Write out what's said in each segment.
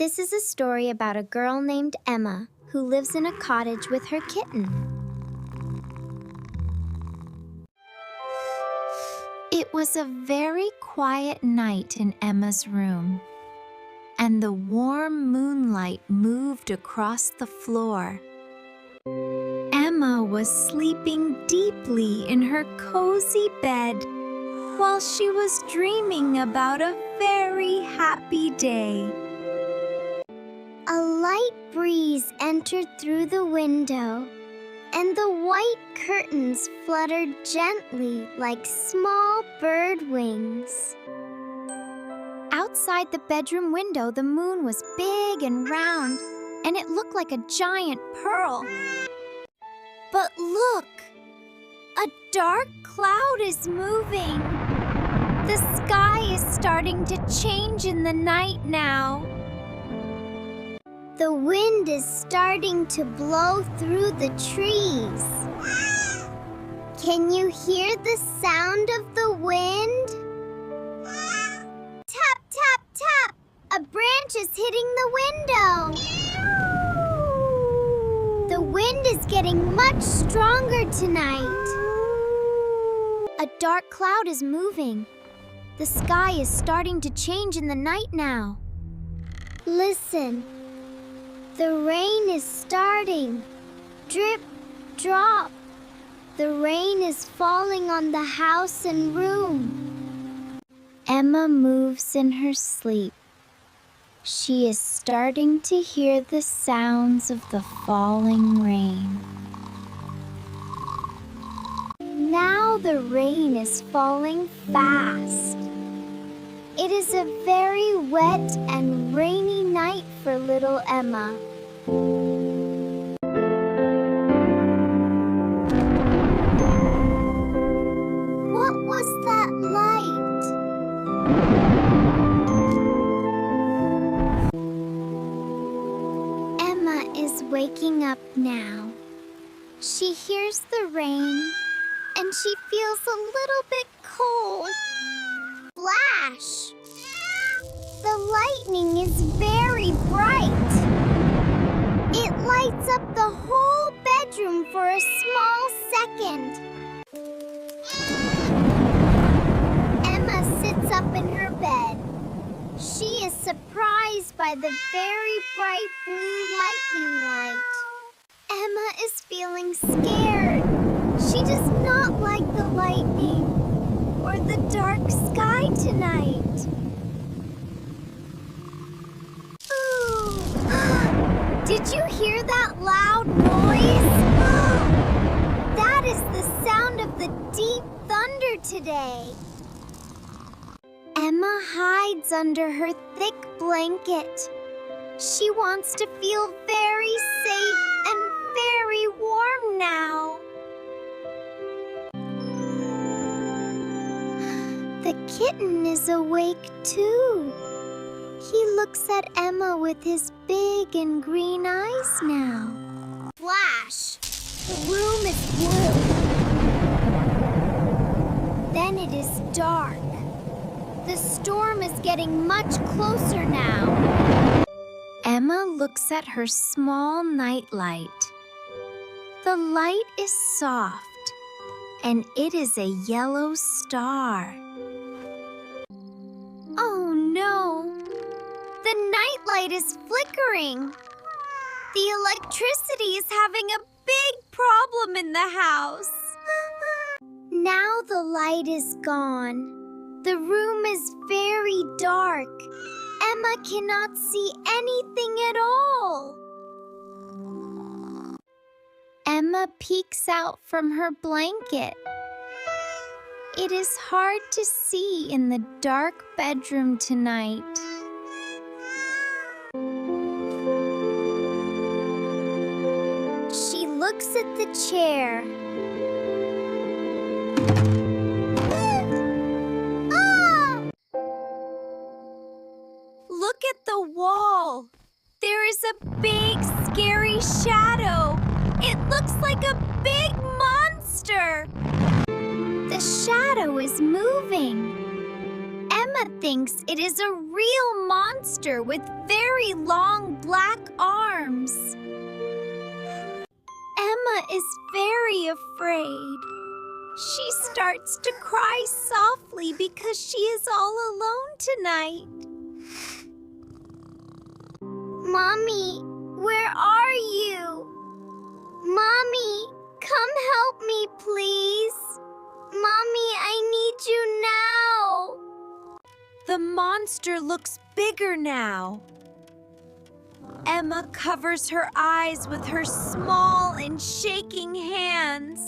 This is a story about a girl named Emma who lives in a cottage with her kitten. It was a very quiet night in Emma's room, and the warm moonlight moved across the floor. Emma was sleeping deeply in her cozy bed while she was dreaming about a very happy day. A light breeze entered through the window, and the white curtains fluttered gently like small bird wings. Outside the bedroom window, the moon was big and round, and it looked like a giant pearl. But look! A dark cloud is moving. The sky is starting to change in the night now. The wind is starting to blow through the trees. Can you hear the sound of the wind? Tap, tap, tap! A branch is hitting the window. The wind is getting much stronger tonight. A dark cloud is moving. The sky is starting to change in the night now. Listen. The rain is starting. Drip, drop. The rain is falling on the house and room. Emma moves in her sleep. She is starting to hear the sounds of the falling rain. Now the rain is falling fast. It is a very wet and rainy night for little Emma. What was that light? Emma is waking up now. She hears the rain, and she feels a little bit cold. Flash! The lightning is very bright. It lights up the whole bedroom for a small second. Emma sits up in her bed. She is surprised by the very bright blue lightning light. Emma is feeling scared. She does not like the lightning or the dark sky tonight. Ooh. Did you hear that loud noise? That is the sound of the deep thunder today. Emma hides under her thick blanket. She wants to feel very safe and very warm now. The kitten is awake too. He looks at Emma with his big and green eyes now. Flash! The room is blue. Then it is dark. The storm is getting much closer now. Emma looks at her small nightlight. The light is soft, and it is a yellow star. Oh no! The nightlight is flickering. The electricity is having a big problem in the house. Now the light is gone. The room is very dark. Emma cannot see anything at all. Emma peeks out from her blanket. It is hard to see in the dark bedroom tonight. She looks at the chair. Look at the wall. There is a big, scary shadow. It looks like a big monster. The shadow is moving. Emma Emma thinks it is a real monster with very long black arms. Emma is very afraid. She starts to cry softly because she is all alone tonight. Mommy, where are you? Mommy, come help me, please. Mommy, I need you now. The monster looks bigger now. Emma covers her eyes with her small and shaking hands.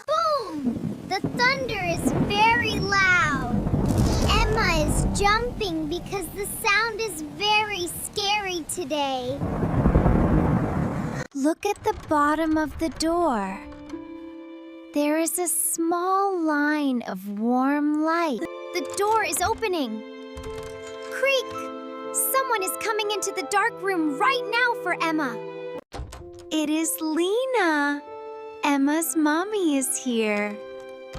Boom! The thunder is very loud. Emma is jumping because the sound is very scary today. Look at the bottom of the door. There is a small line of warm light. The door is opening. Creak! Someone is coming into the dark room right now for Emma. It is Lena. Emma's mommy is here.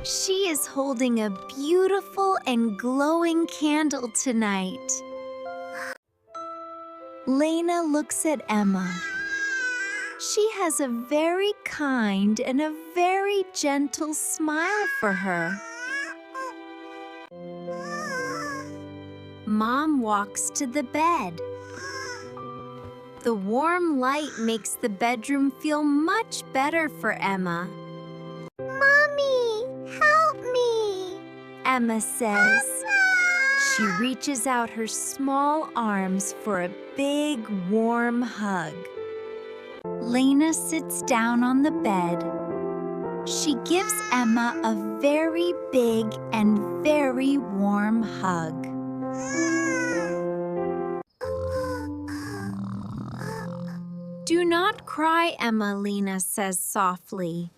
She is holding a beautiful and glowing candle tonight. Lena looks at Emma. She has a very kind and a very gentle smile for her. Mom walks to the bed. The warm light makes the bedroom feel much better for Emma. Mommy, help me, Emma says. She reaches out her small arms for a big, warm hug. Lena sits down on the bed. She gives Emma a very big and very warm hug. Do not cry, Emma, Lena says softly.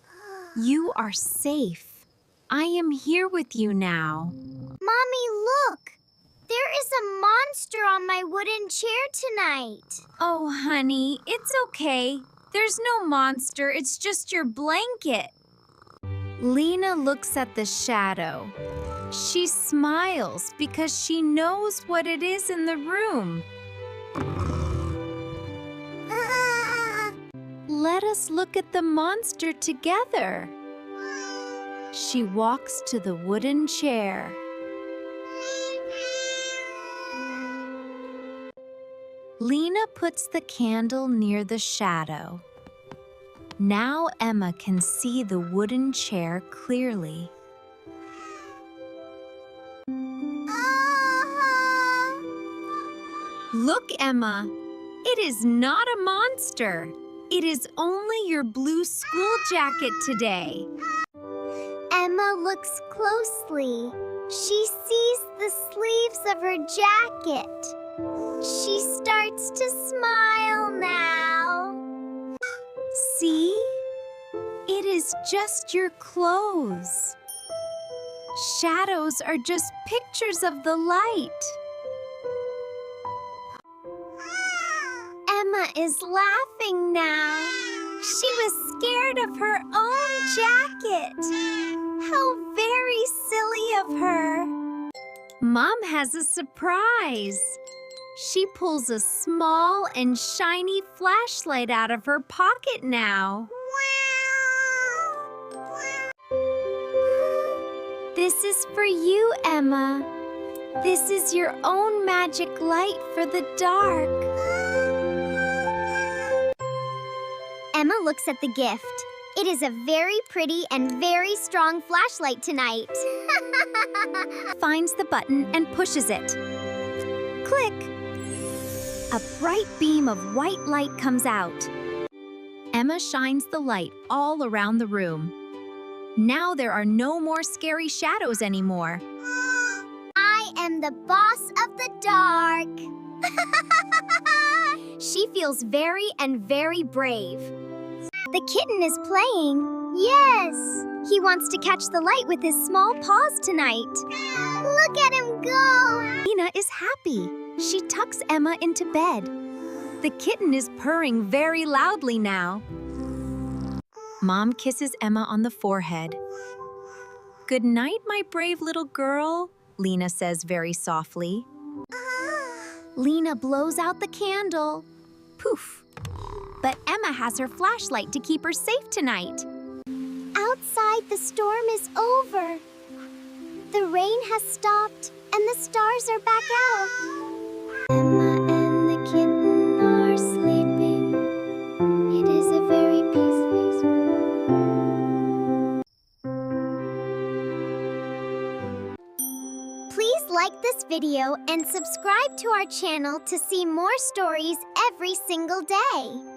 You are safe. I am here with you now. Mommy, look! There is a monster on my wooden chair tonight. Oh, honey, it's okay. There's no monster, it's just your blanket. Lena looks at the shadow. She smiles because she knows what it is in the room. Let us look at the monster together. She walks to the wooden chair. Lena puts the candle near the shadow. Now Emma can see the wooden chair clearly. Look, Emma, it is not a monster. It is only your blue school jacket today. Emma looks closely. She sees the sleeves of her jacket. She starts to smile now. See? It is just your clothes. Shadows are just pictures of the light. Emma is laughing now. She was scared of her own jacket. How very silly of her. Mom has a surprise. She pulls a small and shiny flashlight out of her pocket now. This is for you, Emma. This is your own magic light for the dark. Emma looks at the gift. It is a very pretty and very strong flashlight tonight. Finds the button and pushes it. Click! A bright beam of white light comes out. Emma shines the light all around the room. Now there are no more scary shadows anymore. I am the boss of the dark. She feels very and very brave. The kitten is playing. Yes! He wants to catch the light with his small paws tonight. Look at him go! Lena is happy. She tucks Emma into bed. The kitten is purring very loudly now. Mom kisses Emma on the forehead. Good night, my brave little girl. Lena says very softly. Lena blows out the candle. Poof! But Emma has her flashlight to keep her safe tonight. Outside, the storm is over. The rain has stopped, and the stars are back out. Emma and the kitten are sleeping. It is a very peaceful. Please like this video and subscribe to our channel to see more stories every single day.